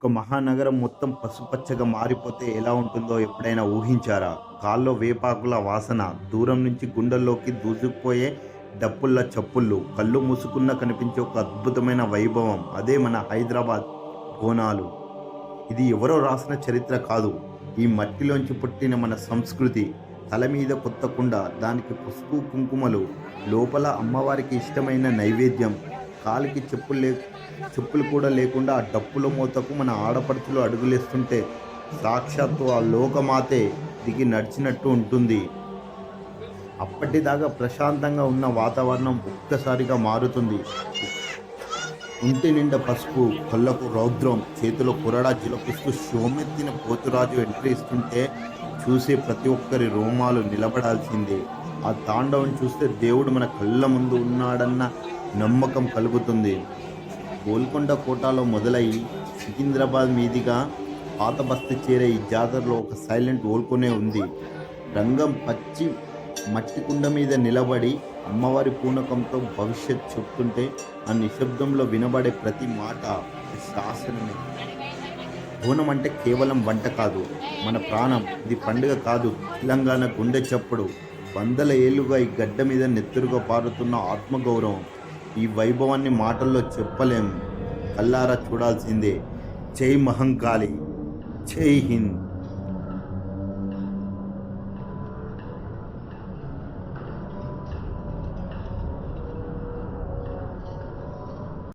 ఒక్క మహానగరం మొత్తం పసుపచ్చగా మారిపోతే ఎలా ఉంటుందో ఎప్పుడైనా ఊహించారా? గాల్లో వేపాకుల వాసన, దూరం నుంచి గుండెల్లోకి దూసుకుపోయే డప్పుల చప్పుళ్ళు, కళ్ళు మూసుకున్నా కనిపించే ఒక అద్భుతమైన వైభవం. అదే మన హైదరాబాద్ బోనాలు. ఇది ఎవరో రాసిన చరిత్ర కాదు. ఈ మట్టిలోంచి పుట్టిన మన సంస్కృతి. తల మీద కొత్త కుండ, దానికి పసుపు కుంకుమలు, లోపల అమ్మవారికి ఇష్టమైన నైవేద్యం, కాలికి చెప్పులు కూడా లేకుండా ఆ డప్పుల మోతకు మన ఆడపడుచులు అడుగులేస్తుంటే సాక్షాత్తు ఆ లోకమాతే దిగి నడిచినట్టు ఉంటుంది. అప్పటిదాకా ప్రశాంతంగా ఉన్న వాతావరణం ఒక్కసారిగా మారుతుంది. ఒంటి నిండా పసుపు, కళ్ళకు రౌద్రం, చేతిలో కొరడా చిలపిస్తూ షోమెత్తిన పోతురాజు ఎంట్రీ ఇస్తుంటే చూసే ప్రతి ఒక్కరి రోమాలు నిలబడాల్సిందే. ఆ తాండవం చూస్తే దేవుడు మన కళ్ళ ముందు ఉన్నాడన్న నమ్మకం కలుగుతుంది. గోల్కొండ కోటలో మొదలై సికింద్రాబాద్ మీదుగా పాత బస్తీ చేరే ఈ జాతరలో ఒక సైలెంట్ ఓల్కొనే ఉంది. రంగం పచ్చి మట్టి కుండ మీద నిలబడి అమ్మవారి పూనకంతో భవిష్యత్ చెప్తుంటే ఆ నిశ్శబ్దంలో వినబడే ప్రతి మాట ఒక శాసనమే. బోనం అంటే కేవలం వంట కాదు, మన ప్రాణం. ఇది పండుగ కాదు, తెలంగాణ గుండె చప్పుడు. వందల ఏళ్లుగా ఈ గడ్డ మీద నెత్తురుగా పారుతున్న ఆత్మగౌరవం. ఈ వైభవాన్ని మాటల్లో చెప్పలేం, కల్లారా చూడాల్సిందే. జై మహంకాళి, జై హింద్.